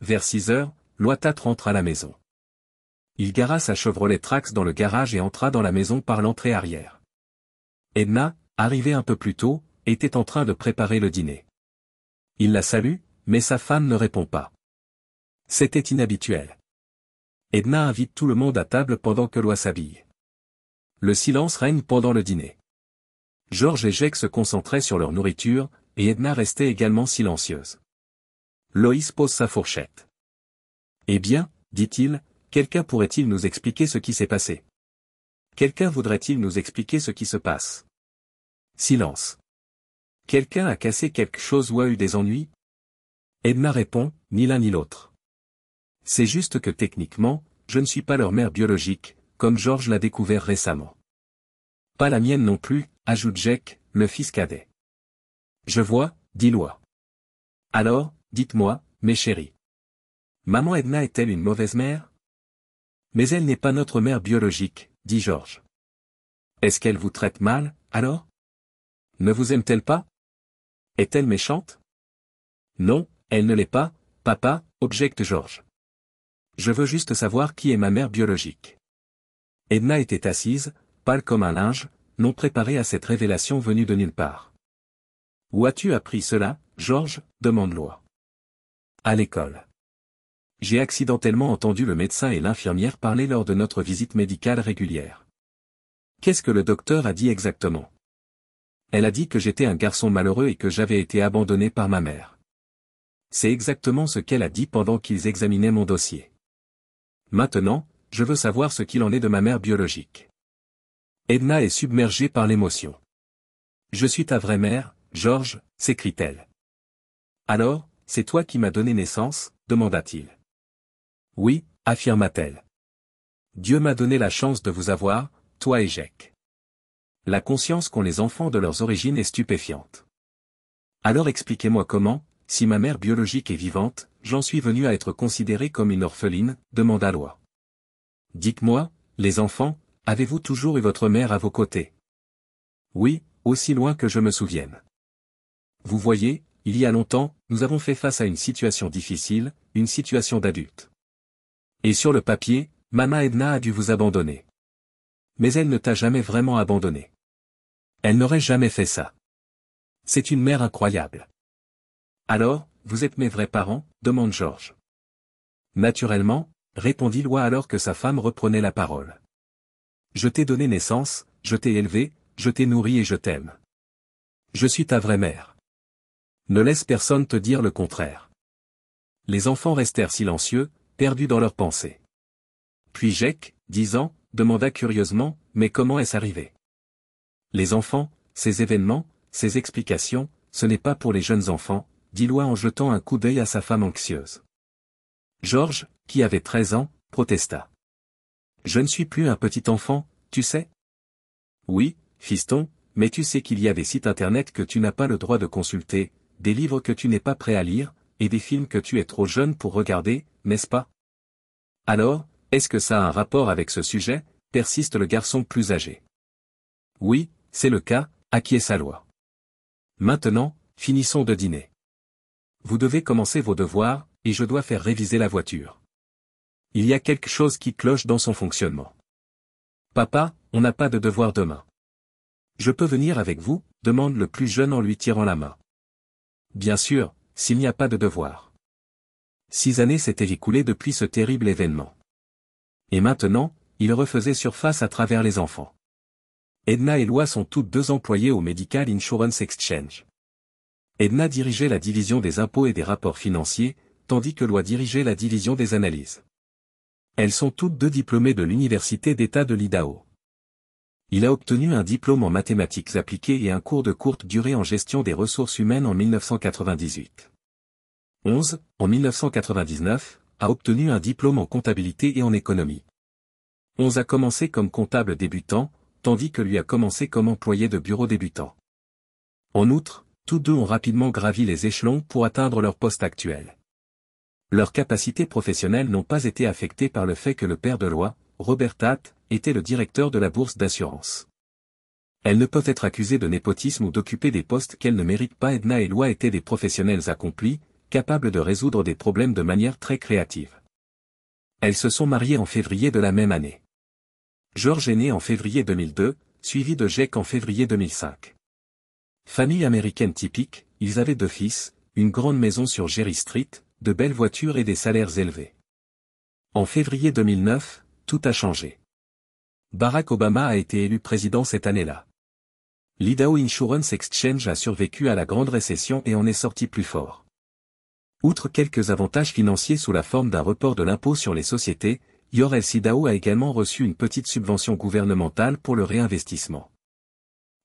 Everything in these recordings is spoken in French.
Vers 6 heures, Loitat rentre à la maison. Il gara sa Chevrolet Trax dans le garage et entra dans la maison par l'entrée arrière. Edna, arrivée un peu plus tôt, était en train de préparer le dîner. Il la salue, mais sa femme ne répond pas. C'était inhabituel. Edna invite tout le monde à table pendant que Lois s'habille. Le silence règne pendant le dîner. George et Jake se concentraient sur leur nourriture, et Edna restait également silencieuse. Loïs pose sa fourchette. Eh bien, dit-il, quelqu'un pourrait-il nous expliquer ce qui s'est passé? Quelqu'un voudrait-il nous expliquer ce qui se passe? Silence. Quelqu'un a cassé quelque chose ou a eu des ennuis? Edna répond, ni l'un ni l'autre. C'est juste que techniquement, je ne suis pas leur mère biologique, comme George l'a découvert récemment. Pas la mienne non plus, ajoute Jake, le fils cadet. Je vois, dit Lois. Alors, dites-moi, mes chéris. Maman Edna est-elle une mauvaise mère? Mais elle n'est pas notre mère biologique, dit George. Est-ce qu'elle vous traite mal, alors? Ne vous aime-t-elle pas? Est-elle méchante? Non, elle ne l'est pas, papa, objecte George. Je veux juste savoir qui est ma mère biologique. Edna était assise, pâle comme un linge, non préparée à cette révélation venue de nulle part. Où as-tu appris cela, George? Demande Lois. À l'école. J'ai accidentellement entendu le médecin et l'infirmière parler lors de notre visite médicale régulière. Qu'est-ce que le docteur a dit exactement? Elle a dit que j'étais un garçon malheureux et que j'avais été abandonné par ma mère. C'est exactement ce qu'elle a dit pendant qu'ils examinaient mon dossier. Maintenant, je veux savoir ce qu'il en est de ma mère biologique. Edna est submergée par l'émotion. Je suis ta vraie mère, George, s'écrie-t-elle. Alors, c'est toi qui m'as donné naissance, demanda-t-il. Oui, affirma-t-elle. Dieu m'a donné la chance de vous avoir, toi et Jake. La conscience qu'ont les enfants de leurs origines est stupéfiante. Alors expliquez-moi comment, si ma mère biologique est vivante, j'en suis venu à être considérée comme une orpheline, demanda Lois. Dites-moi, les enfants, avez-vous toujours eu votre mère à vos côtés? Oui, aussi loin que je me souvienne. Vous voyez, il y a longtemps, nous avons fait face à une situation difficile, une situation d'adulte. Et sur le papier, Maman Edna a dû vous abandonner. Mais elle ne t'a jamais vraiment abandonné. Elle n'aurait jamais fait ça. C'est une mère incroyable. Alors, vous êtes mes vrais parents, demande George. Naturellement, répondit Lois alors que sa femme reprenait la parole. Je t'ai donné naissance, je t'ai élevé, je t'ai nourri et je t'aime. Je suis ta vraie mère. Ne laisse personne te dire le contraire. Les enfants restèrent silencieux, perdus dans leurs pensées. Puis Jake, 10 ans, demanda curieusement, mais comment est-ce arrivé? Les enfants, ces événements, ces explications, ce n'est pas pour les jeunes enfants, dit Lois en jetant un coup d'œil à sa femme anxieuse. George, qui avait 13 ans, protesta. Je ne suis plus un petit enfant, tu sais? Oui, fiston, mais tu sais qu'il y a des sites internet que tu n'as pas le droit de consulter, des livres que tu n'es pas prêt à lire, et des films que tu es trop jeune pour regarder, n'est-ce pas? Alors, est-ce que ça a un rapport avec ce sujet? Persiste le garçon plus âgé. Oui, c'est le cas, acquiesça Lois. Maintenant, finissons de dîner. Vous devez commencer vos devoirs, et je dois faire réviser la voiture. Il y a quelque chose qui cloche dans son fonctionnement. Papa, on n'a pas de devoir demain. Je peux venir avec vous? Demande le plus jeune en lui tirant la main. Bien sûr, s'il n'y a pas de devoir. 6 années s'étaient écoulées depuis ce terrible événement. Et maintenant, il refaisait surface à travers les enfants. Edna et Lois sont toutes deux employées au Medical Insurance Exchange. Edna dirigeait la division des impôts et des rapports financiers, tandis que Lois dirigeait la division des analyses. Elles sont toutes deux diplômées de l'Université d'État de l'Idaho. Il a obtenu un diplôme en mathématiques appliquées et un cours de courte durée en gestion des ressources humaines en 1998. 11, en 1999, a obtenu un diplôme en comptabilité et en économie. 11 a commencé comme comptable débutant, tandis que lui a commencé comme employé de bureau débutant. En outre, tous deux ont rapidement gravi les échelons pour atteindre leur poste actuel. Leurs capacités professionnelles n'ont pas été affectées par le fait que le père de Lois, Robert Tate, était le directeur de la bourse d'assurance. Elles ne peuvent être accusées de népotisme ou d'occuper des postes qu'elles ne méritent pas. Edna et Lois étaient des professionnels accomplis, capables de résoudre des problèmes de manière très créative. Elles se sont mariées en février de la même année. George est né en février 2002, suivi de Jake en février 2005. Famille américaine typique, ils avaient 2 fils, une grande maison sur Jerry Street, de belles voitures et des salaires élevés. En février 2009, tout a changé. Barack Obama a été élu président cette année-là. L'Idaho Insurance Exchange a survécu à la grande récession et en est sorti plus fort. Outre quelques avantages financiers sous la forme d'un report de l'impôt sur les sociétés, Yorels Idaho a également reçu une petite subvention gouvernementale pour le réinvestissement.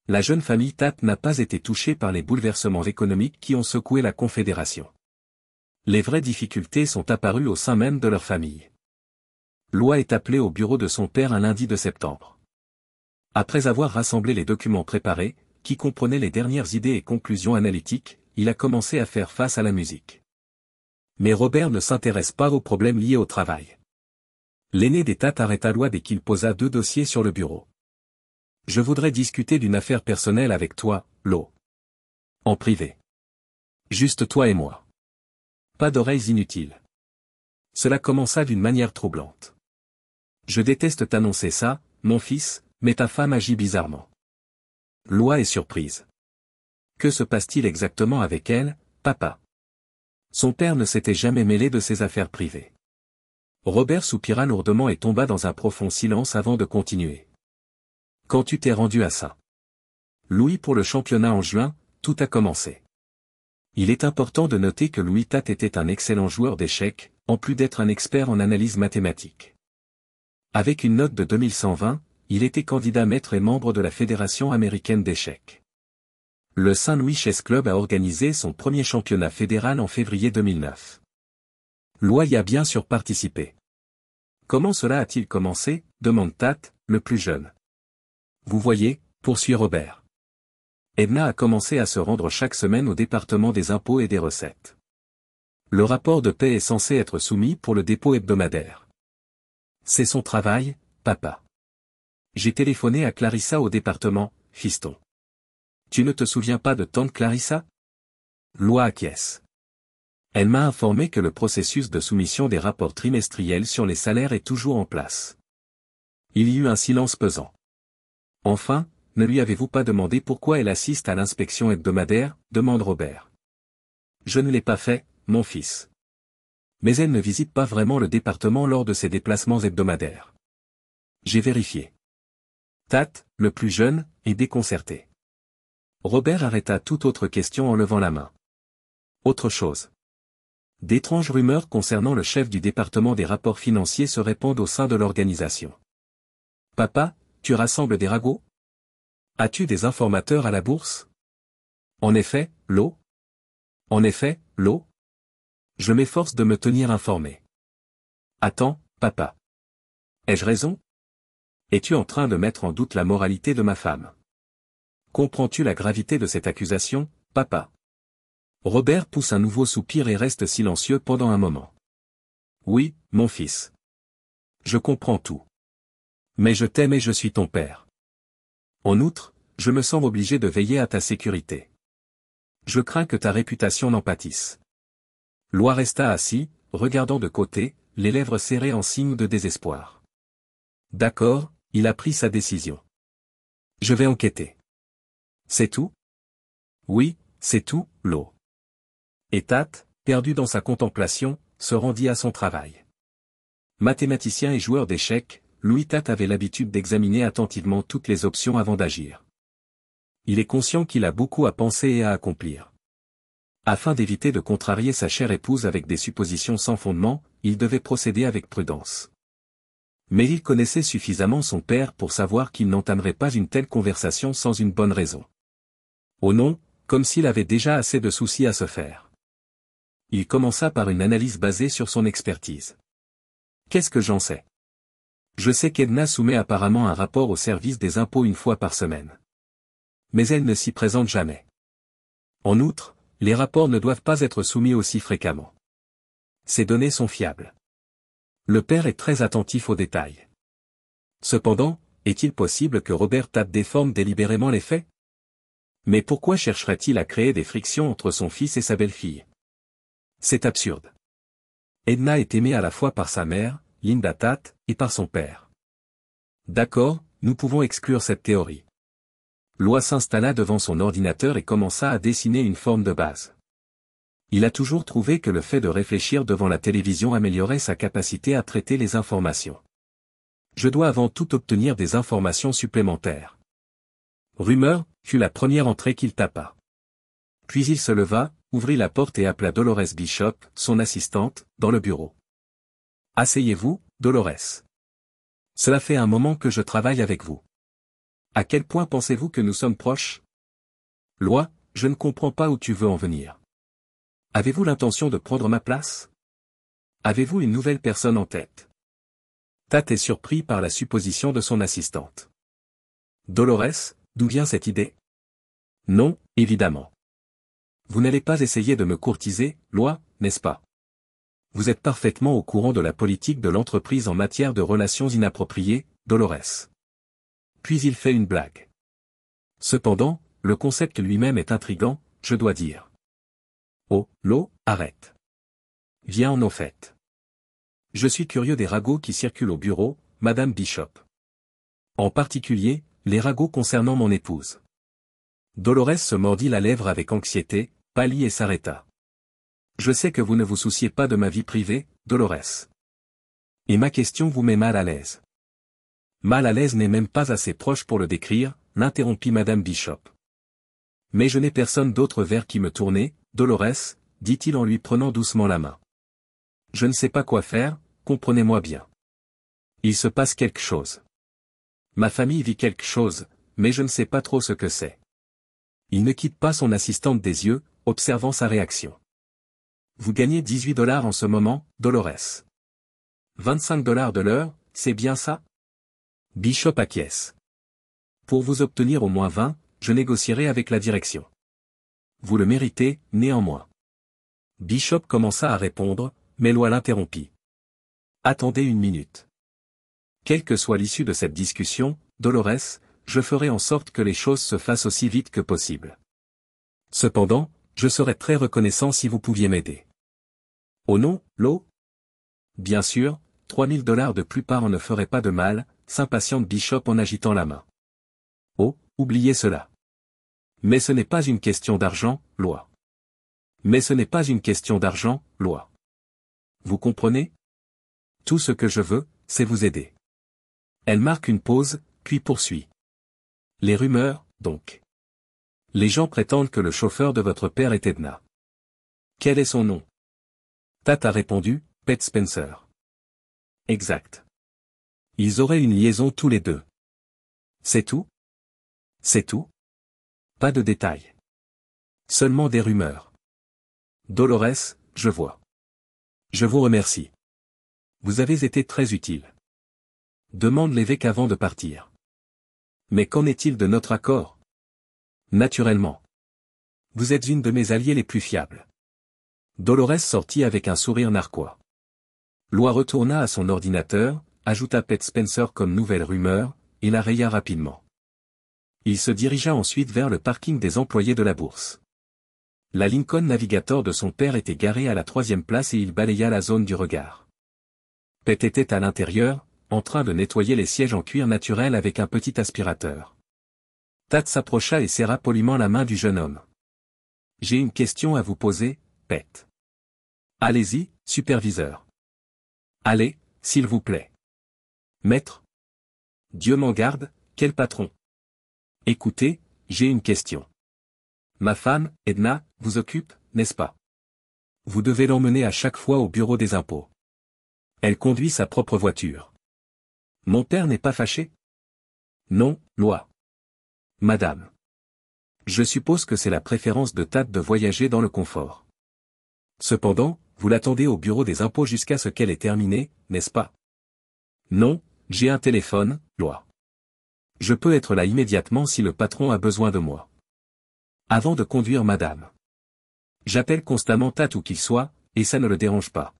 La jeune famille Tate n'a pas été touchée par les bouleversements économiques qui ont secoué la Confédération. Les vraies difficultés sont apparues au sein même de leur famille. Loa est appelé au bureau de son père un lundi de septembre. Après avoir rassemblé les documents préparés, qui comprenaient les dernières idées et conclusions analytiques, il a commencé à faire face à la musique. Mais Robert ne s'intéresse pas aux problèmes liés au travail. L'aîné des Tate arrêta Loa dès qu'il posa 2 dossiers sur le bureau. « Je voudrais discuter d'une affaire personnelle avec toi, Lo. En privé. Juste toi et moi. Pas d'oreilles inutiles. » Cela commença d'une manière troublante. « Je déteste t'annoncer ça, mon fils, mais ta femme agit bizarrement. » Loa est surprise. Que se passe-t-il exactement avec elle, papa? Son père ne s'était jamais mêlé de ses affaires privées. Robert soupira lourdement et tomba dans un profond silence avant de continuer. Quand tu t'es rendu à ça? Louis pour le championnat en juin, tout a commencé. Il est important de noter que Louis Tate était un excellent joueur d'échecs, en plus d'être un expert en analyse mathématique. Avec une note de 2120, il était candidat maître et membre de la Fédération américaine d'échecs. Le St. Louis Chess Club a organisé son premier championnat fédéral en février 2009. Loa y a bien sûr participé. Comment cela a-t-il commencé, demande Tate, le plus jeune. Vous voyez, poursuit Robert. Edna a commencé à se rendre chaque semaine au département des impôts et des recettes. Le rapport de paie est censé être soumis pour le dépôt hebdomadaire. C'est son travail, papa. J'ai téléphoné à Clarissa au département, fiston. Tu ne te souviens pas de tante Clarissa? Loa acquiesce. Elle m'a informé que le processus de soumission des rapports trimestriels sur les salaires est toujours en place. Il y eut un silence pesant. Enfin, ne lui avez-vous pas demandé pourquoi elle assiste à l'inspection hebdomadaire, demande Robert. Je ne l'ai pas fait, mon fils. Mais elle ne visite pas vraiment le département lors de ses déplacements hebdomadaires. J'ai vérifié. Tate, le plus jeune, est déconcerté. Robert arrêta toute autre question en levant la main. Autre chose. D'étranges rumeurs concernant le chef du département des rapports financiers se répandent au sein de l'organisation. Papa, tu rassembles des ragots? As-tu des informateurs à la bourse? En effet, Lo. En effet, Lo. Je m'efforce de me tenir informé. Attends, papa. Ai-je raison? Es-tu en train de mettre en doute la moralité de ma femme? Comprends-tu la gravité de cette accusation, papa? Robert pousse un nouveau soupir et reste silencieux pendant un moment. Oui, mon fils. Je comprends tout. Mais je t'aime et je suis ton père. En outre, je me sens obligé de veiller à ta sécurité. Je crains que ta réputation n'en pâtisse. Loa resta assis, regardant de côté, les lèvres serrées en signe de désespoir. D'accord, il a pris sa décision. Je vais enquêter. C'est tout? Oui, c'est tout, Lo. Et Tate, perdu dans sa contemplation, se rendit à son travail. Mathématicien et joueur d'échecs, Louis Tate avait l'habitude d'examiner attentivement toutes les options avant d'agir. Il est conscient qu'il a beaucoup à penser et à accomplir. Afin d'éviter de contrarier sa chère épouse avec des suppositions sans fondement, il devait procéder avec prudence. Mais il connaissait suffisamment son père pour savoir qu'il n'entamerait pas une telle conversation sans une bonne raison. Oh non, comme s'il avait déjà assez de soucis à se faire. Il commença par une analyse basée sur son expertise. Qu'est-ce que j'en sais? Je sais qu'Edna soumet apparemment un rapport au service des impôts une fois par semaine. Mais elle ne s'y présente jamais. En outre, les rapports ne doivent pas être soumis aussi fréquemment. Ces données sont fiables. Le père est très attentif aux détails. Cependant, est-il possible que Robert Tate déforme délibérément les faits? Mais pourquoi chercherait-il à créer des frictions entre son fils et sa belle-fille? C'est absurde. Edna est aimée à la fois par sa mère, Linda Tate, et par son père. D'accord, nous pouvons exclure cette théorie. Loi s'installa devant son ordinateur et commença à dessiner une forme de base. Il a toujours trouvé que le fait de réfléchir devant la télévision améliorait sa capacité à traiter les informations. Je dois avant tout obtenir des informations supplémentaires. Rumeur, fut la première entrée qu'il tapa. Puis il se leva, ouvrit la porte et appela Dolores Bishop, son assistante, dans le bureau. Asseyez-vous, Dolores. Cela fait un moment que je travaille avec vous. À quel point pensez-vous que nous sommes proches? Loi, je ne comprends pas où tu veux en venir. Avez-vous l'intention de prendre ma place? Avez-vous une nouvelle personne en tête? Tate est surpris par la supposition de son assistante. Dolores, d'où vient cette idée? Non, évidemment. Vous n'allez pas essayer de me courtiser, Loi, n'est-ce pas? Vous êtes parfaitement au courant de la politique de l'entreprise en matière de relations inappropriées, Dolores. Puis il fait une blague. Cependant, le concept lui-même est intrigant, je dois dire. Oh, Lo, arrête. Viens en au fait. Je suis curieux des ragots qui circulent au bureau, Madame Bishop. En particulier, les ragots concernant mon épouse. Dolores se mordit la lèvre avec anxiété, pâlit et s'arrêta. Je sais que vous ne vous souciez pas de ma vie privée, Dolores. Et ma question vous met mal à l'aise. Mal à l'aise n'est même pas assez proche pour le décrire, l'interrompit Madame Bishop. Mais je n'ai personne d'autre vers qui me tourner, Dolores, dit-il en lui prenant doucement la main. Je ne sais pas quoi faire, comprenez-moi bien. Il se passe quelque chose. Ma famille vit quelque chose, mais je ne sais pas trop ce que c'est. Il ne quitte pas son assistante des yeux, observant sa réaction. Vous gagnez $18 en ce moment, Dolores. $25 de l'heure, c'est bien ça? Bishop acquiesce. Pour vous obtenir au moins 20, je négocierai avec la direction. Vous le méritez, néanmoins. Bishop commença à répondre, mais Loi l'interrompit. Attendez une minute. Quelle que soit l'issue de cette discussion, Dolores, je ferai en sorte que les choses se fassent aussi vite que possible. Cependant, je serais très reconnaissant si vous pouviez m'aider. Oh non, Lo? Bien sûr, $3000 de plus part en ne ferait pas de mal, s'impatiente Bishop en agitant la main. Oh, oubliez cela. Mais ce n'est pas une question d'argent, Loi. Mais ce n'est pas une question d'argent, Loi. Vous comprenez? Tout ce que je veux, c'est vous aider. Elle marque une pause, puis poursuit. Les rumeurs, donc. Les gens prétendent que le chauffeur de votre père est Edna. Quel est son nom? Tate a répondu, Pete Spencer. Exact. Ils auraient une liaison tous les deux. C'est tout? C'est tout? Pas de détails. Seulement des rumeurs. Dolores, je vois. Je vous remercie. Vous avez été très utile. Demande l'évêque avant de partir. Mais qu'en est-il de notre accord? Naturellement. Vous êtes une de mes alliés les plus fiables. Dolores sortit avec un sourire narquois. Loi retourna à son ordinateur, ajouta Pete Spencer comme nouvelle rumeur, et la raya rapidement. Il se dirigea ensuite vers le parking des employés de la bourse. La Lincoln Navigator de son père était garée à la 3e place et il balaya la zone du regard. Pete était à l'intérieur, en train de nettoyer les sièges en cuir naturel avec un petit aspirateur. Tate s'approcha et serra poliment la main du jeune homme. J'ai une question à vous poser, Pete. Allez-y, superviseur. Allez, s'il vous plaît. Maître. Dieu m'en garde, quel patron. Écoutez, j'ai une question. Ma femme, Edna, vous occupe, n'est-ce pas? Vous devez l'emmener à chaque fois au bureau des impôts. Elle conduit sa propre voiture. Mon père n'est pas fâché? Non, Loi. Madame. Je suppose que c'est la préférence de Tate de voyager dans le confort. Cependant, vous l'attendez au bureau des impôts jusqu'à ce qu'elle ait terminé, n'est-ce pas? Non, j'ai un téléphone, Loi. Je peux être là immédiatement si le patron a besoin de moi. Avant de conduire madame. J'appelle constamment Tate où qu'il soit, et ça ne le dérange pas.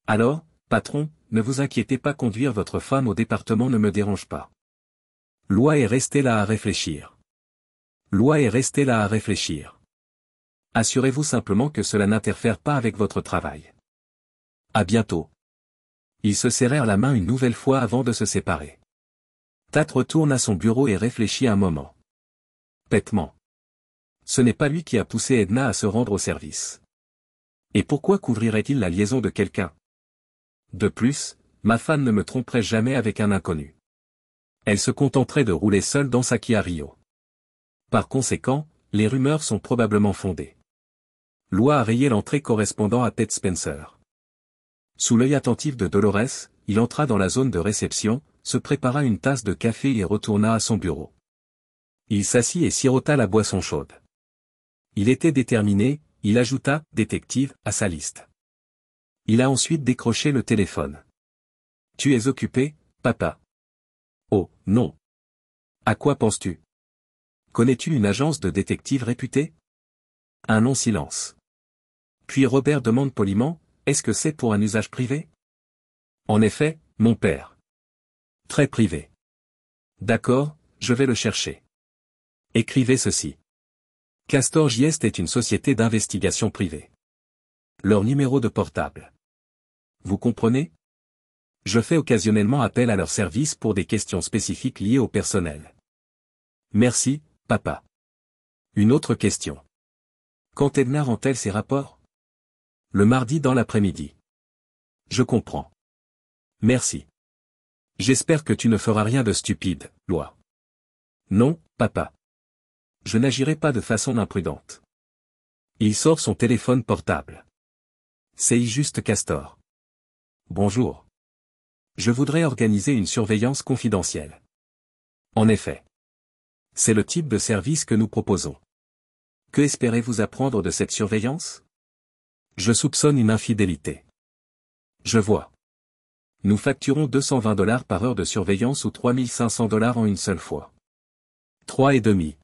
Alors, patron, ne vous inquiétez pas, conduire votre femme au département ne me dérange pas. Loi est restée là à réfléchir. Loi est restée là à réfléchir. Assurez-vous simplement que cela n'interfère pas avec votre travail. À bientôt. Ils se serrèrent la main une nouvelle fois avant de se séparer. Tat retourne à son bureau et réfléchit un moment. Bêtement. Ce n'est pas lui qui a poussé Edna à se rendre au service. Et pourquoi couvrirait-il la liaison de quelqu'un? De plus, ma femme ne me tromperait jamais avec un inconnu. Elle se contenterait de rouler seule dans sa Kia Rio. Par conséquent, les rumeurs sont probablement fondées. Loi a rayé l'entrée correspondant à Ted Spencer. Sous l'œil attentif de Dolores, il entra dans la zone de réception, se prépara une tasse de café et retourna à son bureau. Il s'assit et sirota la boisson chaude. Il était déterminé, il ajouta « détective » à sa liste. Il a ensuite décroché le téléphone. « Tu es occupé, papa ?»« Oh, non. À quoi penses-tu? Connais-tu une agence de détectives réputée ?» Un long silence. Puis Robert demande poliment, « Est-ce que c'est pour un usage privé ?»« En effet, mon père. »« Très privé. »« D'accord, je vais le chercher. » Écrivez ceci. Castor JS est une société d'investigation privée. Leur numéro de portable. Vous comprenez? Je fais occasionnellement appel à leur service pour des questions spécifiques liées au personnel. Merci, papa. Une autre question. Quand Edna rend-elle ses rapports? Le mardi dans l'après-midi. Je comprends. Merci. J'espère que tu ne feras rien de stupide, Loi. Non, papa. Je n'agirai pas de façon imprudente. Il sort son téléphone portable. C'est juste Castor. Bonjour. Je voudrais organiser une surveillance confidentielle. En effet. C'est le type de service que nous proposons. Que espérez-vous apprendre de cette surveillance? Je soupçonne une infidélité. Je vois. Nous facturons $220 par heure de surveillance ou $3500 en une seule fois. 3,5.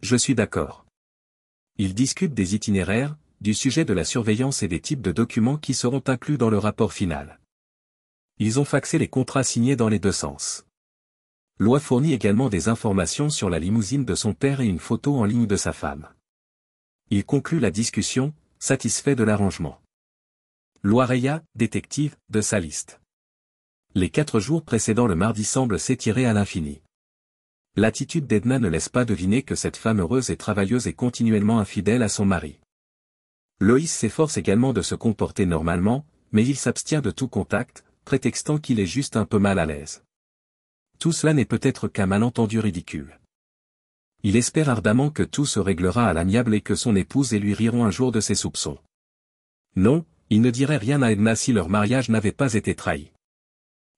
Je suis d'accord. Ils discutent des itinéraires, du sujet de la surveillance et des types de documents qui seront inclus dans le rapport final. Ils ont faxé les contrats signés dans les deux sens. Loi fournit également des informations sur la limousine de son père et une photo en ligne de sa femme. Il conclut la discussion, satisfait de l'arrangement. Loi raya, détective, de sa liste. Les 4 jours précédant le mardi semblent s'étirer à l'infini. L'attitude d'Edna ne laisse pas deviner que cette femme heureuse et travailleuse est continuellement infidèle à son mari. Loïs s'efforce également de se comporter normalement, mais il s'abstient de tout contact, prétextant qu'il est juste un peu mal à l'aise. Tout cela n'est peut-être qu'un malentendu ridicule. Il espère ardemment que tout se réglera à l'amiable et que son épouse et lui riront un jour de ses soupçons. Non, il ne dirait rien à Edna si leur mariage n'avait pas été trahi.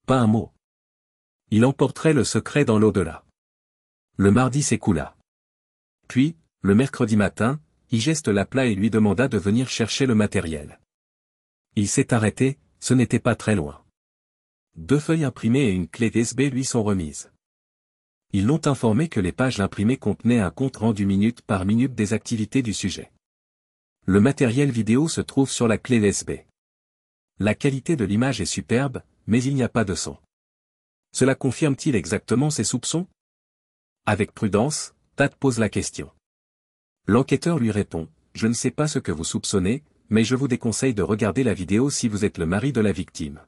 Pas un mot. Il emporterait le secret dans l'au-delà. Le mardi s'écoula. Puis, le mercredi matin, il geste l'appela et lui demanda de venir chercher le matériel. Il s'est arrêté, ce n'était pas très loin. 2 feuilles imprimées et une clé USB lui sont remises. Ils l'ont informé que les pages imprimées contenaient un compte rendu minute par minute des activités du sujet. Le matériel vidéo se trouve sur la clé USB. La qualité de l'image est superbe, mais il n'y a pas de son. Cela confirme-t-il exactement ses soupçons? Avec prudence, Tat pose la question. L'enquêteur lui répond, « Je ne sais pas ce que vous soupçonnez, mais je vous déconseille de regarder la vidéo si vous êtes le mari de la victime.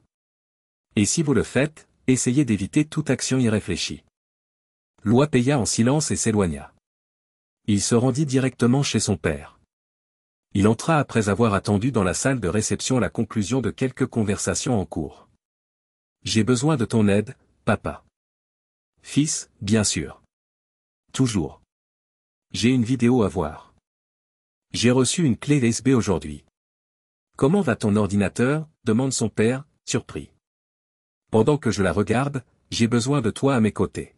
Et si vous le faites, essayez d'éviter toute action irréfléchie. » Loi paya en silence et s'éloigna. Il se rendit directement chez son père. Il entra après avoir attendu dans la salle de réception la conclusion de quelques conversations en cours. « J'ai besoin de ton aide, papa. »« Fils, bien sûr. »« Toujours. »« J'ai une vidéo à voir. »« J'ai reçu une clé USB aujourd'hui. »« Comment va ton ordinateur ?» demande son père, surpris. « Pendant que je la regarde, j'ai besoin de toi à mes côtés.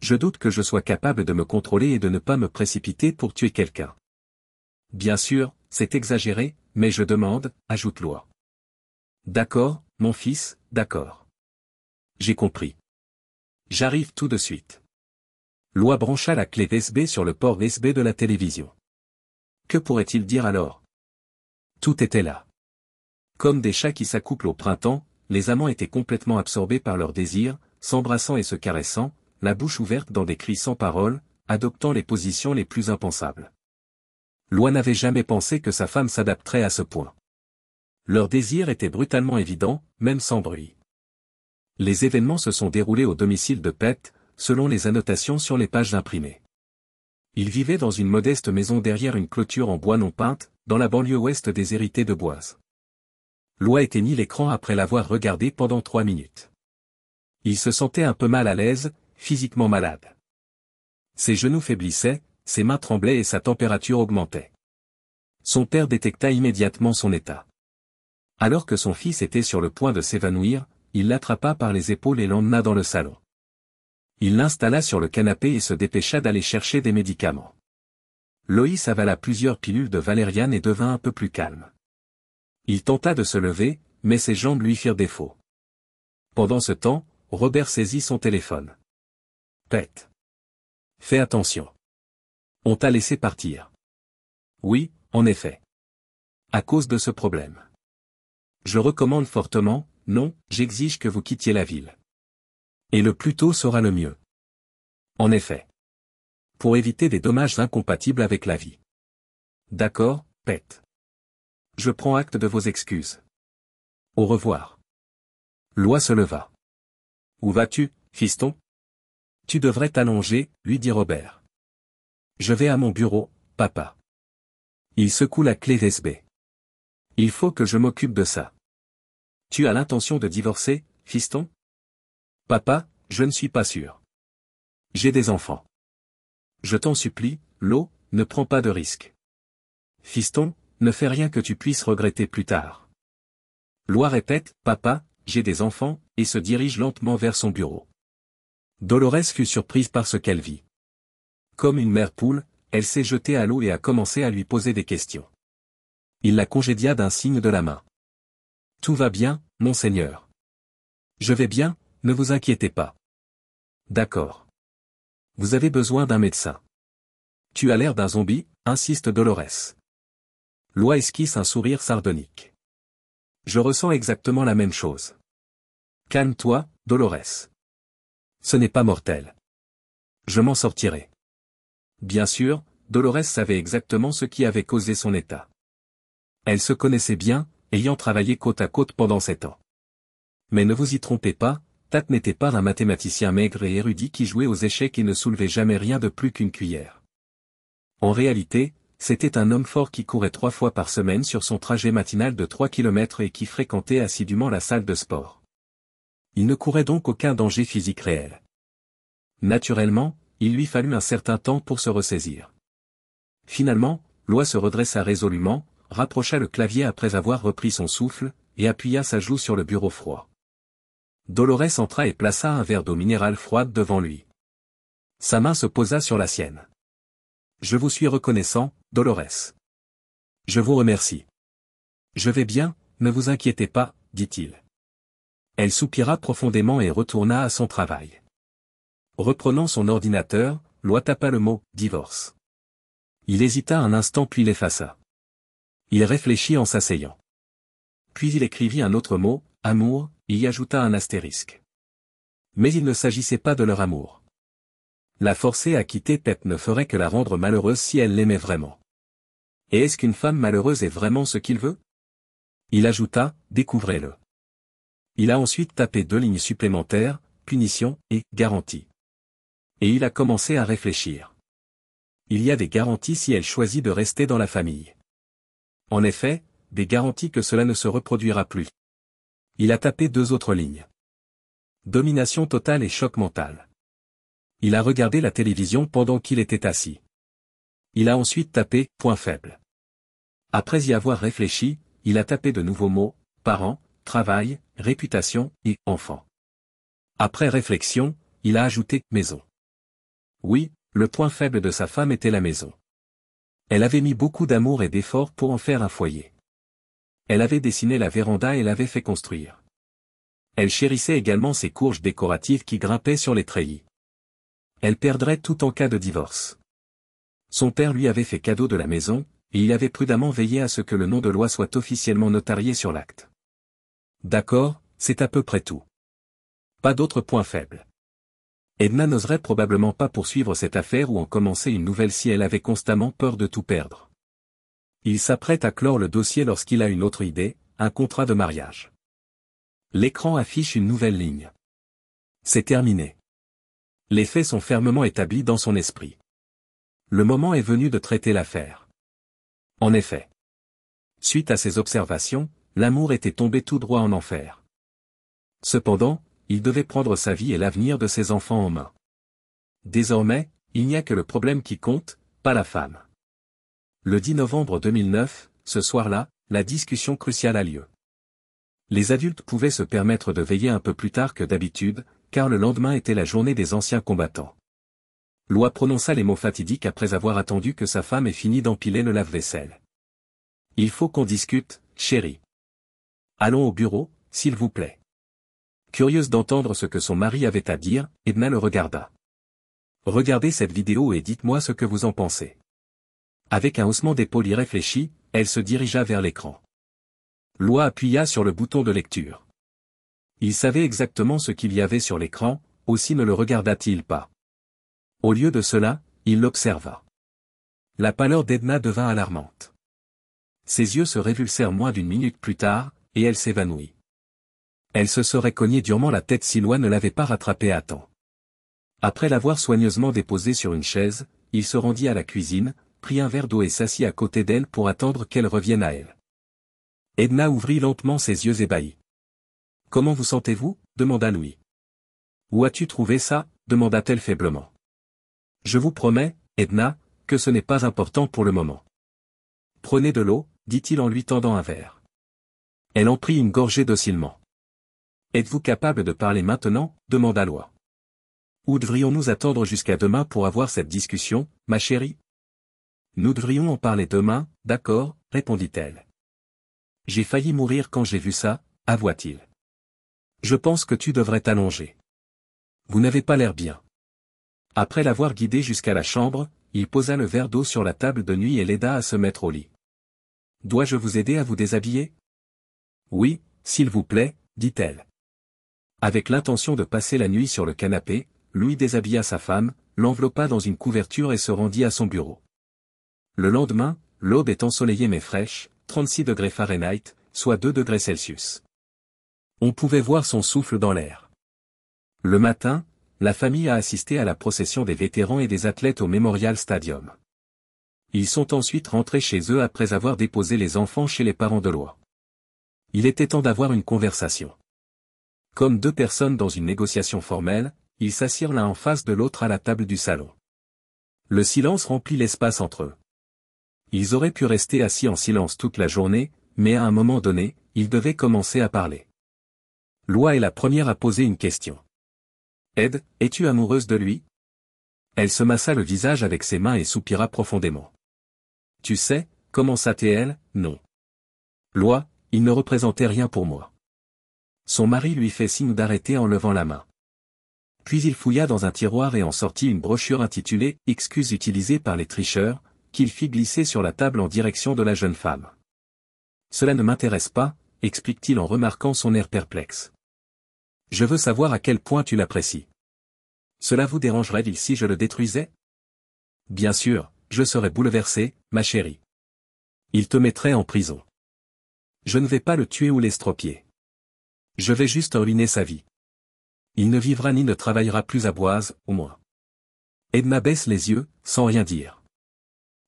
Je doute que je sois capable de me contrôler et de ne pas me précipiter pour tuer quelqu'un. » Bien sûr, c'est exagéré, mais je demande, ajoute Loi. D'accord, mon fils, d'accord. J'ai compris. J'arrive tout de suite. Loi brancha la clé USB sur le port USB de la télévision. Que pourrait-il dire alors? Tout était là. Comme des chats qui s'accouplent au printemps, les amants étaient complètement absorbés par leurs désirs, s'embrassant et se caressant, la bouche ouverte dans des cris sans parole, adoptant les positions les plus impensables. Loi n'avait jamais pensé que sa femme s'adapterait à ce point. Leur désir était brutalement évident, même sans bruit. Les événements se sont déroulés au domicile de Pete, selon les annotations sur les pages imprimées. Il vivait dans une modeste maison derrière une clôture en bois non peinte, dans la banlieue ouest déshéritée de Boise. Loi éteignit l'écran après l'avoir regardé pendant 3 minutes. Il se sentait un peu mal à l'aise, physiquement malade. Ses genoux faiblissaient, ses mains tremblaient et sa température augmentait. Son père détecta immédiatement son état. Alors que son fils était sur le point de s'évanouir, il l'attrapa par les épaules et l'emmena dans le salon. Il l'installa sur le canapé et se dépêcha d'aller chercher des médicaments. Loïs avala plusieurs pilules de valériane et devint un peu plus calme. Il tenta de se lever, mais ses jambes lui firent défaut. Pendant ce temps, Robert saisit son téléphone. Pete. Fais attention. On t'a laissé partir. Oui, en effet. À cause de ce problème. Je recommande fortement, non, j'exige que vous quittiez la ville. Et le plus tôt sera le mieux. En effet. Pour éviter des dommages incompatibles avec la vie. D'accord, Pete. Je prends acte de vos excuses. Au revoir. Loi se leva. Où vas-tu, fiston? Tu devrais t'allonger, lui dit Robert. Je vais à mon bureau, papa. Il secoue la clé USB. Il faut que je m'occupe de ça. Tu as l'intention de divorcer, fiston? Papa, je ne suis pas sûr. J'ai des enfants. Je t'en supplie, Lo, ne prends pas de risques. Fiston, ne fais rien que tu puisses regretter plus tard. Loi répète, papa, j'ai des enfants, et se dirige lentement vers son bureau. Dolores fut surprise par ce qu'elle vit. Comme une mère poule, elle s'est jetée à l'eau et a commencé à lui poser des questions. Il la congédia d'un signe de la main. Tout va bien, monseigneur. Je vais bien, ne vous inquiétez pas. D'accord. Vous avez besoin d'un médecin. Tu as l'air d'un zombie, insiste Dolores. Loi esquisse un sourire sardonique. Je ressens exactement la même chose. Calme-toi, Dolores. Ce n'est pas mortel. Je m'en sortirai. Bien sûr, Dolores savait exactement ce qui avait causé son état. Elle se connaissait bien, ayant travaillé côte à côte pendant 7 ans. Mais ne vous y trompez pas, Tat n'était pas un mathématicien maigre et érudit qui jouait aux échecs et ne soulevait jamais rien de plus qu'une cuillère. En réalité, c'était un homme fort qui courait 3 fois par semaine sur son trajet matinal de 3 km et qui fréquentait assidûment la salle de sport. Il ne courait donc aucun danger physique réel. Naturellement, il lui fallut un certain temps pour se ressaisir. Finalement, Loi se redressa résolument, rapprocha le clavier après avoir repris son souffle, et appuya sa joue sur le bureau froid. Dolores entra et plaça un verre d'eau minérale froide devant lui. Sa main se posa sur la sienne. Je vous suis reconnaissant, Dolores. Je vous remercie. Je vais bien, ne vous inquiétez pas, dit-il. Elle soupira profondément et retourna à son travail. Reprenant son ordinateur, Loi tapa le mot « divorce ». Il hésita un instant puis l'effaça. Il réfléchit en s'asseyant. Puis il écrivit un autre mot, « amour », et y ajouta un astérisque. Mais il ne s'agissait pas de leur amour. La forcer à quitter Pete ne ferait que la rendre malheureuse si elle l'aimait vraiment. Et est-ce qu'une femme malheureuse est vraiment ce qu'il veut? Il ajouta, découvrez-le. Il a ensuite tapé 2 lignes supplémentaires, punition et garantie. Et il a commencé à réfléchir. Il y a des garanties si elle choisit de rester dans la famille. En effet, des garanties que cela ne se reproduira plus. Il a tapé 2 autres lignes. Domination totale et choc mental. Il a regardé la télévision pendant qu'il était assis. Il a ensuite tapé point faible. Après y avoir réfléchi, il a tapé de nouveaux mots, parents, travail, réputation et enfants. Après réflexion, il a ajouté maison. Oui, le point faible de sa femme était la maison. Elle avait mis beaucoup d'amour et d'efforts pour en faire un foyer. Elle avait dessiné la véranda et l'avait fait construire. Elle chérissait également ses courges décoratives qui grimpaient sur les treillis. Elle perdrait tout en cas de divorce. Son père lui avait fait cadeau de la maison, et il avait prudemment veillé à ce que le nom de Loi soit officiellement notarié sur l'acte. D'accord, c'est à peu près tout. Pas d'autres points faibles. Edna n'oserait probablement pas poursuivre cette affaire ou en commencer une nouvelle si elle avait constamment peur de tout perdre. Il s'apprête à clore le dossier lorsqu'il a une autre idée, un contrat de mariage. L'écran affiche une nouvelle ligne. C'est terminé. Les faits sont fermement établis dans son esprit. Le moment est venu de traiter l'affaire. En effet. Suite à ces observations, l'amour était tombé tout droit en enfer. Cependant, il devait prendre sa vie et l'avenir de ses enfants en main. Désormais, il n'y a que le problème qui compte, pas la femme. Le 10 novembre 2009, ce soir-là, la discussion cruciale a lieu. Les adultes pouvaient se permettre de veiller un peu plus tard que d'habitude, car le lendemain était la journée des anciens combattants. Loi prononça les mots fatidiques après avoir attendu que sa femme ait fini d'empiler le lave-vaisselle. Il faut qu'on discute, chérie. Allons au bureau, s'il vous plaît. Curieuse d'entendre ce que son mari avait à dire, Edna le regarda. Regardez cette vidéo et dites-moi ce que vous en pensez. Avec un haussement d'épaule irréfléchi, elle se dirigea vers l'écran. Loi appuya sur le bouton de lecture. Il savait exactement ce qu'il y avait sur l'écran, aussi ne le regarda-t-il pas. Au lieu de cela, il l'observa. La pâleur d'Edna devint alarmante. Ses yeux se révulsèrent moins d'une minute plus tard, et elle s'évanouit. Elle se serait cognée durement la tête si Loi ne l'avait pas rattrapée à temps. Après l'avoir soigneusement déposée sur une chaise, il se rendit à la cuisine, prit un verre d'eau et s'assit à côté d'elle pour attendre qu'elle revienne à elle. Edna ouvrit lentement ses yeux ébahis. « Comment vous sentez-vous » demanda Louis. « Où as-tu trouvé ça » demanda-t-elle faiblement. « Je vous promets, Edna, que ce n'est pas important pour le moment. »« Prenez de l'eau » dit-il en lui tendant un verre. Elle en prit une gorgée docilement. « Êtes-vous capable de parler maintenant » demanda Loi. « Ou devrions-nous attendre jusqu'à demain pour avoir cette discussion, ma chérie ? » Nous devrions en parler demain, d'accord, répondit-elle. J'ai failli mourir quand j'ai vu ça, avoua-t-il. Je pense que tu devrais t'allonger. Vous n'avez pas l'air bien. Après l'avoir guidée jusqu'à la chambre, il posa le verre d'eau sur la table de nuit et l'aida à se mettre au lit. Dois-je vous aider à vous déshabiller ? Oui, s'il vous plaît, dit-elle. Avec l'intention de passer la nuit sur le canapé, Louis déshabilla sa femme, l'enveloppa dans une couverture et se rendit à son bureau. Le lendemain, l'aube est ensoleillée mais fraîche, 36 degrés Fahrenheit, soit 2 degrés Celsius. On pouvait voir son souffle dans l'air. Le matin, la famille a assisté à la procession des vétérans et des athlètes au Memorial Stadium. Ils sont ensuite rentrés chez eux après avoir déposé les enfants chez les parents de Loi. Il était temps d'avoir une conversation. Comme deux personnes dans une négociation formelle, ils s'assirent l'un en face de l'autre à la table du salon. Le silence remplit l'espace entre eux. Ils auraient pu rester assis en silence toute la journée, mais à un moment donné, ils devaient commencer à parler. Loi est la première à poser une question. « Ed, es-tu amoureuse de lui ?» Elle se massa le visage avec ses mains et soupira profondément. « Tu sais, commença-t-elle, non. Loi, il ne représentait rien pour moi. » Son mari lui fait signe d'arrêter en levant la main. Puis il fouilla dans un tiroir et en sortit une brochure intitulée « Excuses utilisées par les tricheurs », qu'il fit glisser sur la table en direction de la jeune femme. « Cela ne m'intéresse pas », explique-t-il en remarquant son air perplexe. « Je veux savoir à quel point tu l'apprécies. Cela vous dérangerait-il si je le détruisais ? Bien sûr, je serais bouleversé, ma chérie. Il te mettrait en prison. Je ne vais pas le tuer ou l'estropier. Je vais juste ruiner sa vie. Il ne vivra ni ne travaillera plus à Boise, au moins. » Edna baisse les yeux, sans rien dire.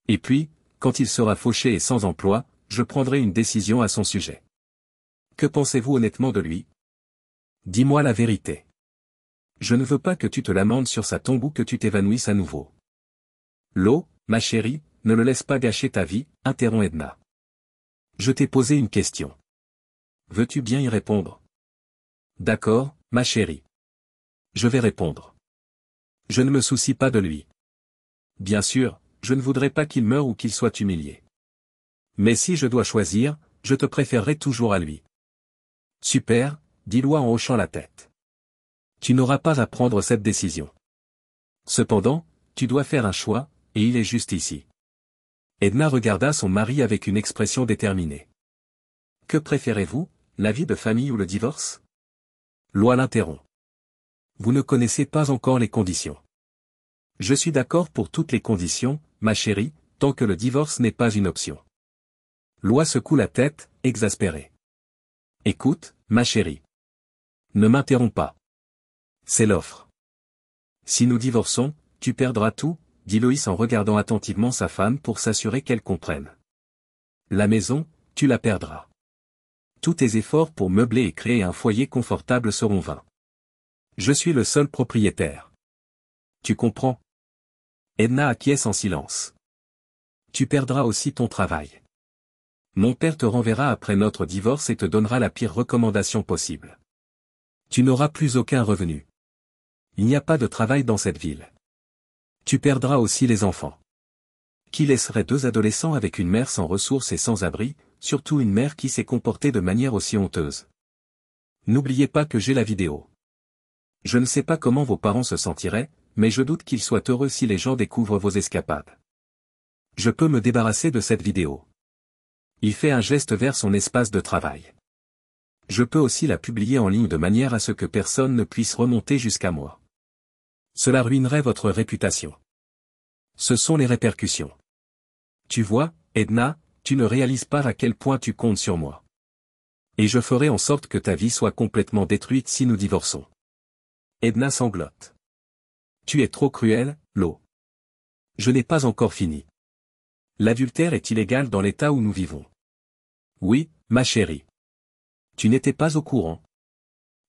« Et puis, quand il sera fauché et sans emploi, je prendrai une décision à son sujet. Que pensez-vous honnêtement de lui ? Dis-moi la vérité. Je ne veux pas que tu te lamentes sur sa tombe ou que tu t'évanouisses à nouveau. » L'eau, ma chérie, ne le laisse pas gâcher ta vie, interrompt Edna. Je t'ai posé une question. Veux-tu bien y répondre ? D'accord, ma chérie. Je vais répondre. Je ne me soucie pas de lui. Bien sûr, je ne voudrais pas qu'il meure ou qu'il soit humilié. Mais si je dois choisir, je te préférerai toujours à lui. Super, dit Loi en hochant la tête. Tu n'auras pas à prendre cette décision. Cependant, tu dois faire un choix, et il est juste ici. Edna regarda son mari avec une expression déterminée. Que préférez-vous, la vie de famille ou le divorce ? Loi l'interrompt. Vous ne connaissez pas encore les conditions. Je suis d'accord pour toutes les conditions, ma chérie, tant que le divorce n'est pas une option. Loi secoue la tête, exaspérée. Écoute, ma chérie. Ne m'interromps pas. C'est l'offre. Si nous divorçons, tu perdras tout, dit Loïs en regardant attentivement sa femme pour s'assurer qu'elle comprenne. La maison, tu la perdras. Tous tes efforts pour meubler et créer un foyer confortable seront vains. Je suis le seul propriétaire. Tu comprends? Edna acquiesce en silence. Tu perdras aussi ton travail. Mon père te renverra après notre divorce et te donnera la pire recommandation possible. Tu n'auras plus aucun revenu. Il n'y a pas de travail dans cette ville. Tu perdras aussi les enfants. Qui laisserait deux adolescents avec une mère sans ressources et sans abri, surtout une mère qui s'est comportée de manière aussi honteuse? N'oubliez pas que j'ai la vidéo. Je ne sais pas comment vos parents se sentiraient, mais je doute qu'ils soient heureux si les gens découvrent vos escapades. Je peux me débarrasser de cette vidéo. Il fait un geste vers son espace de travail. Je peux aussi la publier en ligne de manière à ce que personne ne puisse remonter jusqu'à moi. Cela ruinerait votre réputation. Ce sont les répercussions. Tu vois, Edna, tu ne réalises pas à quel point tu comptes sur moi. Et je ferai en sorte que ta vie soit complètement détruite si nous divorçons. Edna sanglote. Tu es trop cruel, Lo. Je n'ai pas encore fini. L'adultère est illégal dans l'état où nous vivons. Oui, ma chérie. Tu n'étais pas au courant.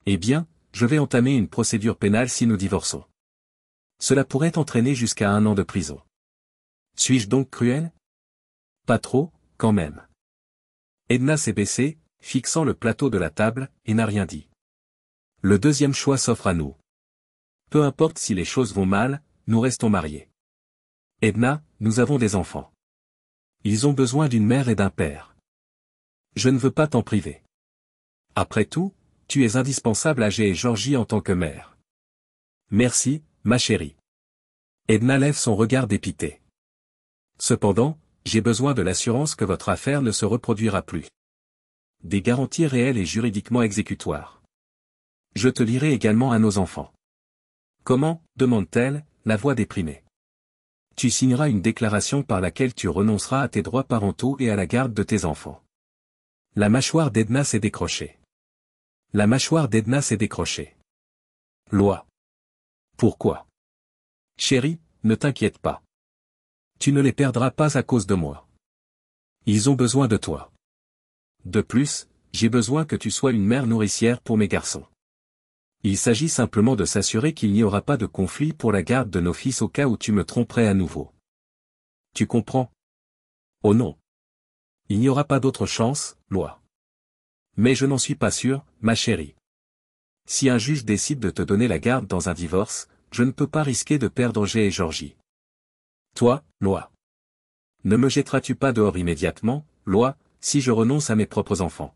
Eh bien, je vais entamer une procédure pénale si nous divorçons. Cela pourrait entraîner jusqu'à 1 an de prison. Suis-je donc cruel? Pas trop, quand même. Edna s'est baissée, fixant le plateau de la table, et n'a rien dit. Le deuxième choix s'offre à nous. Peu importe si les choses vont mal, nous restons mariés. Edna, nous avons des enfants. Ils ont besoin d'une mère et d'un père. Je ne veux pas t'en priver. Après tout, tu es indispensable à Jay et Georgie en tant que mère. Merci, ma chérie. Edna lève son regard dépité. Cependant, j'ai besoin de l'assurance que votre affaire ne se reproduira plus. Des garanties réelles et juridiquement exécutoires. Je te lirai également à nos enfants. Comment, demande-t-elle, la voix déprimée. Tu signeras une déclaration par laquelle tu renonceras à tes droits parentaux et à la garde de tes enfants. La mâchoire d'Edna s'est décrochée. La mâchoire d'Edna s'est décrochée. Loi. Pourquoi? Chérie, ne t'inquiète pas. Tu ne les perdras pas à cause de moi. Ils ont besoin de toi. De plus, j'ai besoin que tu sois une mère nourricière pour mes garçons. Il s'agit simplement de s'assurer qu'il n'y aura pas de conflit pour la garde de nos fils au cas où tu me tromperais à nouveau. Tu comprends? Oh non. Il n'y aura pas d'autre chance, Loi. Mais je n'en suis pas sûr, ma chérie. Si un juge décide de te donner la garde dans un divorce, je ne peux pas risquer de perdre Jay et Georgie. Toi, Loi. Ne me jetteras-tu pas dehors immédiatement, Loi, si je renonce à mes propres enfants?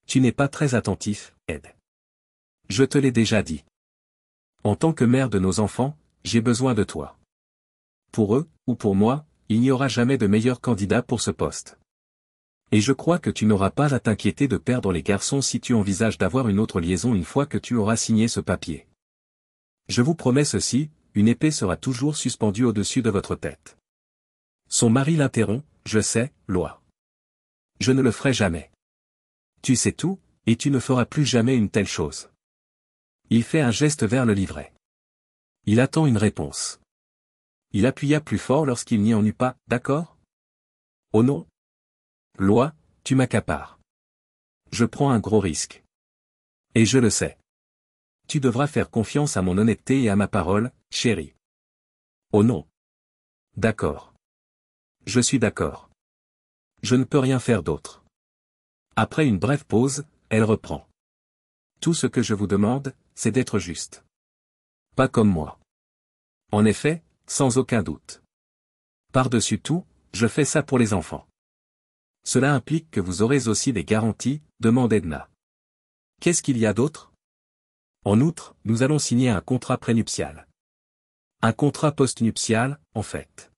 Tu n'es pas très attentif, Ed. Je te l'ai déjà dit. En tant que mère de nos enfants, j'ai besoin de toi. Pour eux, ou pour moi, il n'y aura jamais de meilleur candidat pour ce poste. Et je crois que tu n'auras pas à t'inquiéter de perdre les garçons si tu envisages d'avoir une autre liaison une fois que tu auras signé ce papier. Je vous promets ceci, une épée sera toujours suspendue au-dessus de votre tête. Son mari l'interrompt, je sais, Loi. Je ne le ferai jamais. Tu sais tout, et tu ne feras plus jamais une telle chose. Il fait un geste vers le livret. Il attend une réponse. Il appuya plus fort lorsqu'il n'y en eut pas, d'accord? Oh non? Loi, tu m'accapares. Je prends un gros risque. Et je le sais. Tu devras faire confiance à mon honnêteté et à ma parole, chérie. Oh non. D'accord. Je suis d'accord. Je ne peux rien faire d'autre. Après une brève pause, elle reprend. Tout ce que je vous demande, c'est d'être juste. Pas comme moi. En effet, sans aucun doute. Par-dessus tout, je fais ça pour les enfants. Cela implique que vous aurez aussi des garanties, demande Edna. Qu'est-ce qu'il y a d'autre? En outre, nous allons signer un contrat prénuptial. Un contrat postnuptial, en fait.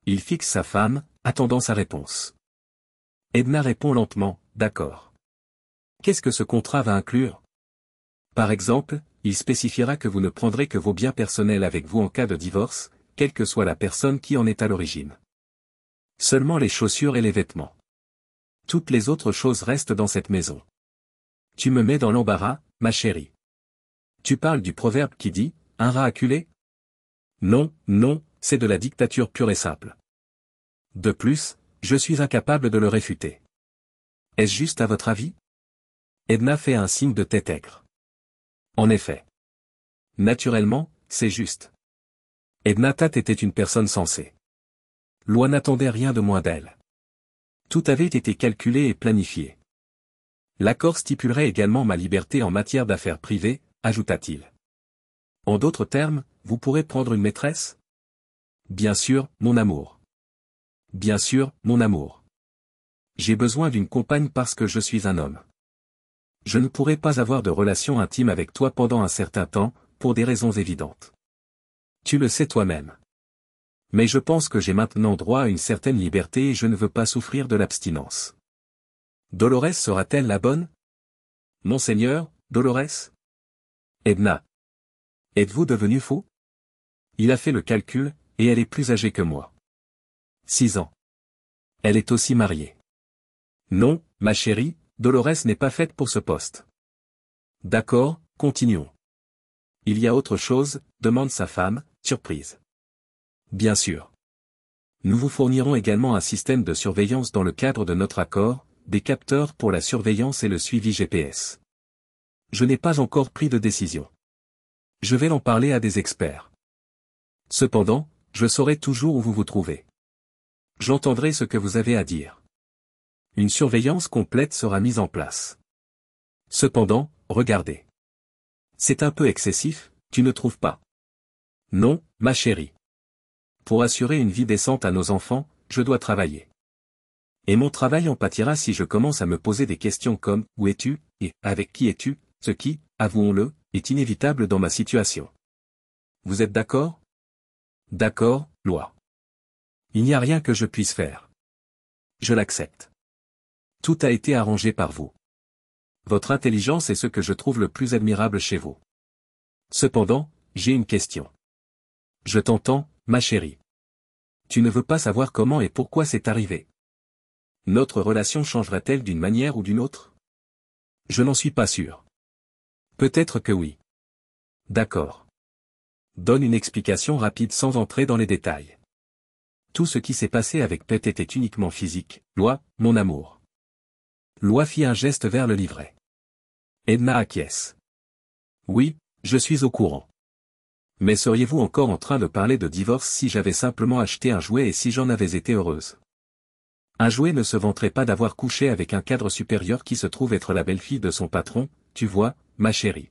Il fixe sa femme, attendant sa réponse. Edna répond lentement, d'accord. Qu'est-ce que ce contrat va inclure? Par exemple, il spécifiera que vous ne prendrez que vos biens personnels avec vous en cas de divorce, quelle que soit la personne qui en est à l'origine. Seulement les chaussures et les vêtements. Toutes les autres choses restent dans cette maison. Tu me mets dans l'embarras, ma chérie. Tu parles du proverbe qui dit, un rat acculé? Non, non, c'est de la dictature pure et simple. De plus, je suis incapable de le réfuter. Est-ce juste à votre avis? Edna fait un signe de tête aigre. En effet. Naturellement, c'est juste. Edna Tate était une personne sensée. Loi n'attendait rien de moins d'elle. Tout avait été calculé et planifié. L'accord stipulerait également ma liberté en matière d'affaires privées, ajouta-t-il. En d'autres termes, vous pourrez prendre une maîtresse? Bien sûr, mon amour. Bien sûr, mon amour. J'ai besoin d'une compagne parce que je suis un homme. Je ne pourrai pas avoir de relation intime avec toi pendant un certain temps, pour des raisons évidentes. Tu le sais toi-même. Mais je pense que j'ai maintenant droit à une certaine liberté et je ne veux pas souffrir de l'abstinence. Dolores sera-t-elle la bonne? Monseigneur, Dolores? Edna. Êtes-vous devenu fou? Il a fait le calcul, et elle est plus âgée que moi. 6 ans. Elle est aussi mariée. Non, ma chérie, Dolores n'est pas faite pour ce poste. D'accord, continuons. Il y a autre chose, demande sa femme, surprise. Bien sûr. Nous vous fournirons également un système de surveillance dans le cadre de notre accord, des capteurs pour la surveillance et le suivi GPS. Je n'ai pas encore pris de décision. Je vais en parler à des experts. Cependant, je saurai toujours où vous vous trouvez. J'entendrai ce que vous avez à dire. Une surveillance complète sera mise en place. Cependant, regardez. C'est un peu excessif, tu ne trouves pas? Non, ma chérie. Pour assurer une vie décente à nos enfants, je dois travailler. Et mon travail en pâtira si je commence à me poser des questions comme « Où es-tu » et « Avec qui es-tu » ce qui, avouons-le, est inévitable dans ma situation. Vous êtes d'accord? D'accord, Loi. Il n'y a rien que je puisse faire. Je l'accepte. Tout a été arrangé par vous. Votre intelligence est ce que je trouve le plus admirable chez vous. Cependant, j'ai une question. Je t'entends, ma chérie. Tu ne veux pas savoir comment et pourquoi c'est arrivé. Notre relation changerait-elle d'une manière ou d'une autre? Je n'en suis pas sûr. Peut-être que oui. D'accord. Donne une explication rapide sans entrer dans les détails. Tout ce qui s'est passé avec Pet était uniquement physique, Loi, mon amour. Loi fit un geste vers le livret. Edna acquiesce. Oui, je suis au courant. Mais seriez-vous encore en train de parler de divorce si j'avais simplement acheté un jouet et si j'en avais été heureuse? Un jouet ne se vanterait pas d'avoir couché avec un cadre supérieur qui se trouve être la belle-fille de son patron, tu vois, ma chérie.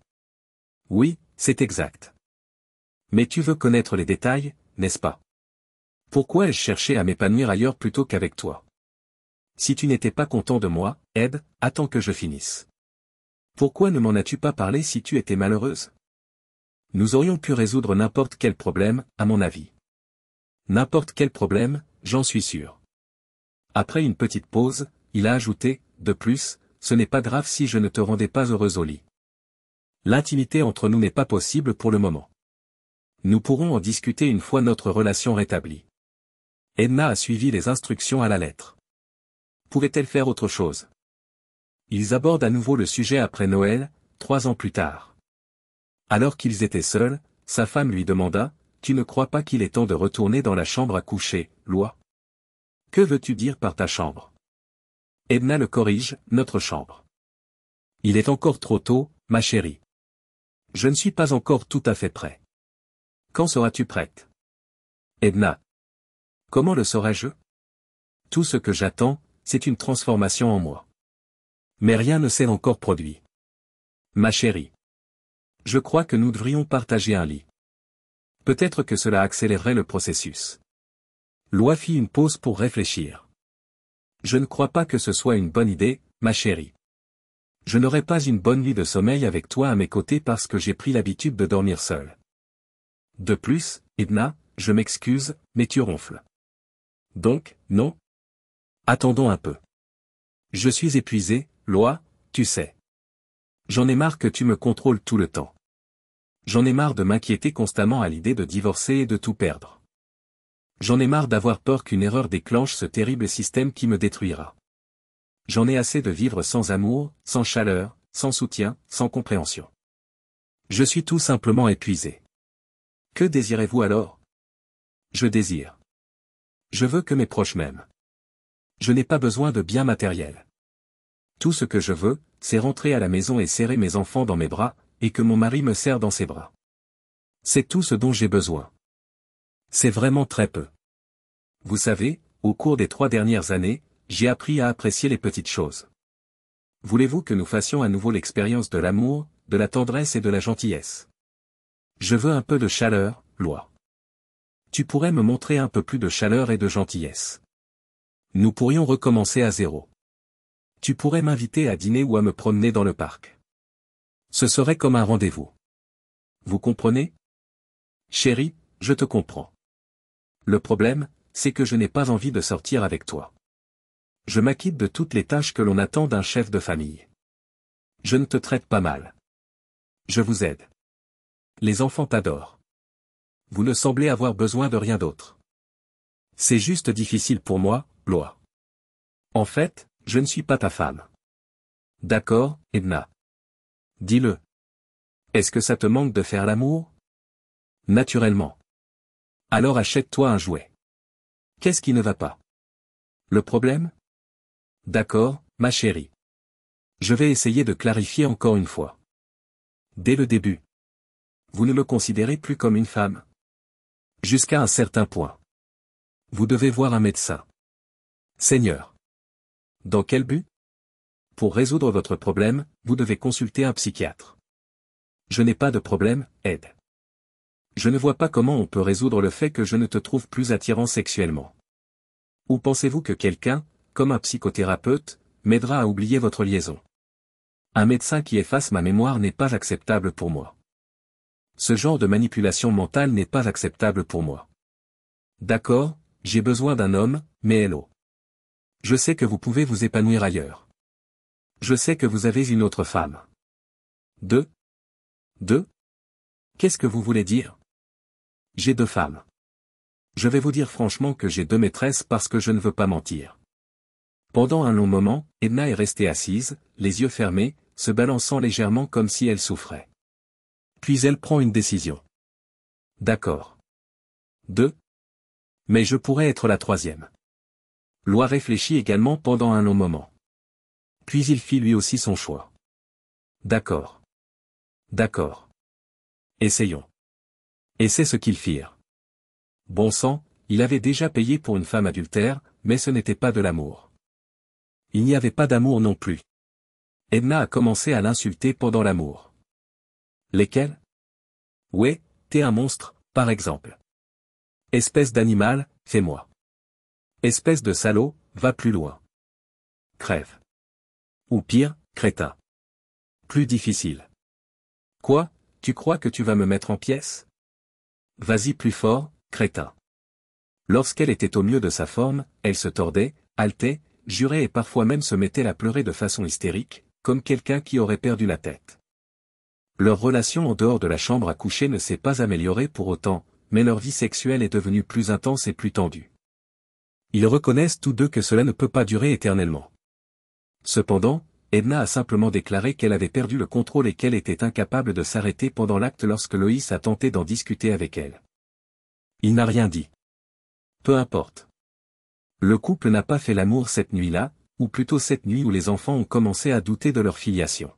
Oui, c'est exact. Mais tu veux connaître les détails, n'est-ce pas? Pourquoi ai-je cherché à m'épanouir ailleurs plutôt qu'avec toi? Si tu n'étais pas content de moi, Ed, attends que je finisse. Pourquoi ne m'en as-tu pas parlé si tu étais malheureuse? Nous aurions pu résoudre n'importe quel problème, à mon avis. N'importe quel problème, j'en suis sûr. Après une petite pause, il a ajouté, de plus, ce n'est pas grave si je ne te rendais pas heureuse au lit. L'intimité entre nous n'est pas possible pour le moment. Nous pourrons en discuter une fois notre relation rétablie. Edna a suivi les instructions à la lettre. Pouvait-elle faire autre chose? Ils abordent à nouveau le sujet après Noël, 3 ans plus tard. Alors qu'ils étaient seuls, sa femme lui demanda, « Tu ne crois pas qu'il est temps de retourner dans la chambre à coucher, Loi? Que veux-tu dire par ta chambre? » Edna le corrige, « Notre chambre. » Il est encore trop tôt, ma chérie. Je ne suis pas encore tout à fait prêt. Quand seras-tu prête? Edna. Comment le saurais-je? Tout ce que j'attends, c'est une transformation en moi. Mais rien ne s'est encore produit. Ma chérie. Je crois que nous devrions partager un lit. Peut-être que cela accélérerait le processus. Loi fit une pause pour réfléchir. Je ne crois pas que ce soit une bonne idée, ma chérie. Je n'aurai pas une bonne nuit de sommeil avec toi à mes côtés parce que j'ai pris l'habitude de dormir seul. De plus, Edna, je m'excuse, mais tu ronfles. Donc, non? Attendons un peu. Je suis épuisé, Loi, tu sais. J'en ai marre que tu me contrôles tout le temps. J'en ai marre de m'inquiéter constamment à l'idée de divorcer et de tout perdre. J'en ai marre d'avoir peur qu'une erreur déclenche ce terrible système qui me détruira. J'en ai assez de vivre sans amour, sans chaleur, sans soutien, sans compréhension. Je suis tout simplement épuisé. Que désirez-vous alors? Je désire. Je veux que mes proches m'aiment. Je n'ai pas besoin de biens matériels. Tout ce que je veux, c'est rentrer à la maison et serrer mes enfants dans mes bras, et que mon mari me serre dans ses bras. C'est tout ce dont j'ai besoin. C'est vraiment très peu. Vous savez, au cours des 3 dernières années, j'ai appris à apprécier les petites choses. Voulez-vous que nous fassions à nouveau l'expérience de l'amour, de la tendresse et de la gentillesse? Je veux un peu de chaleur, Loi. Tu pourrais me montrer un peu plus de chaleur et de gentillesse. Nous pourrions recommencer à zéro. Tu pourrais m'inviter à dîner ou à me promener dans le parc. Ce serait comme un rendez-vous. Vous comprenez? Chérie, je te comprends. Le problème, c'est que je n'ai pas envie de sortir avec toi. Je m'acquitte de toutes les tâches que l'on attend d'un chef de famille. Je ne te traite pas mal. Je vous aide. Les enfants t'adorent. Vous ne semblez avoir besoin de rien d'autre. C'est juste difficile pour moi, Loi. En fait, je ne suis pas ta femme. D'accord, Edna. Dis-le. Est-ce que ça te manque de faire l'amour? Naturellement. Alors achète-toi un jouet. Qu'est-ce qui ne va pas? Le problème? D'accord, ma chérie. Je vais essayer de clarifier encore une fois. Dès le début. Vous ne me considérez plus comme une femme. Jusqu'à un certain point. Vous devez voir un médecin. Seigneur. Dans quel but? Pour résoudre votre problème, vous devez consulter un psychiatre. Je n'ai pas de problème, Ed. Je ne vois pas comment on peut résoudre le fait que je ne te trouve plus attirant sexuellement. Ou pensez-vous que quelqu'un, comme un psychothérapeute, m'aidera à oublier votre liaison? Un médecin qui efface ma mémoire n'est pas acceptable pour moi. Ce genre de manipulation mentale n'est pas acceptable pour moi. D'accord, j'ai besoin d'un homme, mais hello. Je sais que vous pouvez vous épanouir ailleurs. Je sais que vous avez une autre femme. Deux? Qu'est-ce que vous voulez dire? J'ai 2 femmes. Je vais vous dire franchement que j'ai 2 maîtresses parce que je ne veux pas mentir. Pendant un long moment, Edna est restée assise, les yeux fermés, se balançant légèrement comme si elle souffrait. Puis elle prend une décision. D'accord. 2. Mais je pourrais être la 3e. Loi réfléchit également pendant un long moment. Puis il fit lui aussi son choix. D'accord. D'accord. Essayons. Et c'est ce qu'ils firent. Bon sang, il avait déjà payé pour une femme adultère, mais ce n'était pas de l'amour. Il n'y avait pas d'amour non plus. Edna a commencé à l'insulter pendant l'amour. Lesquels? Ouais, t'es un monstre, par exemple. Espèce d'animal, fais-moi. Espèce de salaud, va plus loin. Crève. Ou pire, crétin. Plus difficile. Quoi, tu crois que tu vas me mettre en pièces? Vas-y plus fort, crétin. Lorsqu'elle était au mieux de sa forme, elle se tordait, haletait, jurait et parfois même se mettait à pleurer de façon hystérique, comme quelqu'un qui aurait perdu la tête. Leur relation en dehors de la chambre à coucher ne s'est pas améliorée pour autant, mais leur vie sexuelle est devenue plus intense et plus tendue. Ils reconnaissent tous deux que cela ne peut pas durer éternellement. Cependant, Edna a simplement déclaré qu'elle avait perdu le contrôle et qu'elle était incapable de s'arrêter pendant l'acte lorsque Loïs a tenté d'en discuter avec elle. Il n'a rien dit. Peu importe. Le couple n'a pas fait l'amour cette nuit-là, ou plutôt cette nuit où les enfants ont commencé à douter de leur filiation.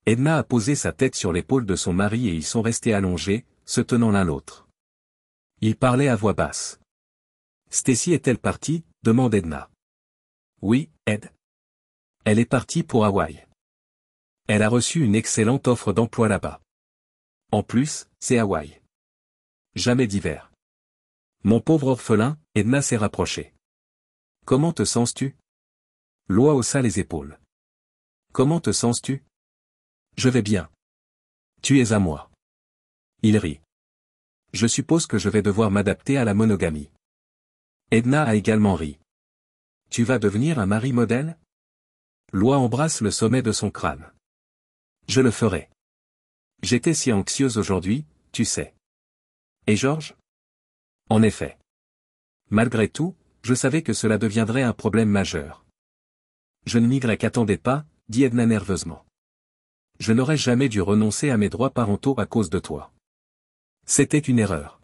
Edna a posé sa tête sur l'épaule de son mari et ils sont restés allongés, se tenant l'un l'autre. Ils parlaient à voix basse. Stacy est-elle partie? Demande Edna. Oui, Ed. Elle est partie pour Hawaï. Elle a reçu une excellente offre d'emploi là-bas. En plus, c'est Hawaï. Jamais d'hiver. Mon pauvre orphelin, Edna s'est rapprochée. Comment te sens-tu? Loi haussa les épaules. Comment te sens-tu? Je vais bien. Tu es à moi. Il rit. Je suppose que je vais devoir m'adapter à la monogamie. Edna a également ri. Tu vas devenir un mari modèle? Loi embrasse le sommet de son crâne. Je le ferai. J'étais si anxieuse aujourd'hui, tu sais. Et Georges? En effet. Malgré tout, je savais que cela deviendrait un problème majeur. Je ne m'y attendais pas, dit Edna nerveusement. Je n'aurais jamais dû renoncer à mes droits parentaux à cause de toi. C'était une erreur.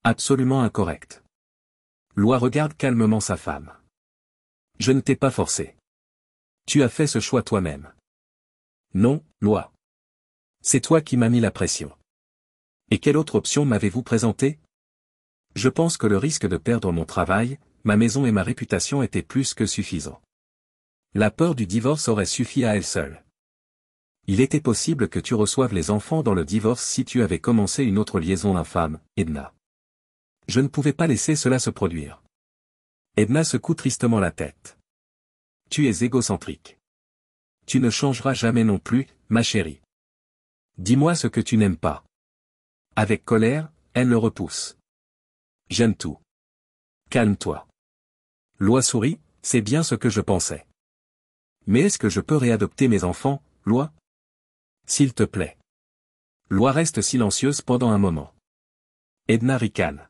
Absolument incorrecte. Loi regarde calmement sa femme. Je ne t'ai pas forcé. Tu as fait ce choix toi-même. Non, Loi. C'est toi qui m'as mis la pression. Et quelle autre option m'avez-vous présentée? Je pense que le risque de perdre mon travail, ma maison et ma réputation étaient plus que suffisants. La peur du divorce aurait suffi à elle seule. Il était possible que tu reçoives les enfants dans le divorce si tu avais commencé une autre liaison infâme, Edna. Je ne pouvais pas laisser cela se produire. Edna secoue tristement la tête. Tu es égocentrique. Tu ne changeras jamais non plus, ma chérie. Dis-moi ce que tu n'aimes pas. Avec colère, elle le repousse. J'aime tout. Calme-toi. Loi sourit, c'est bien ce que je pensais. Mais est-ce que je peux réadopter mes enfants, Loi? S'il te plaît. Loi reste silencieuse pendant un moment. Edna ricane.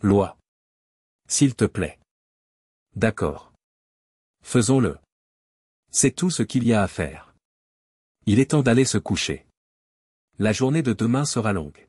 Loi. S'il te plaît. D'accord. Faisons-le. C'est tout ce qu'il y a à faire. Il est temps d'aller se coucher. La journée de demain sera longue.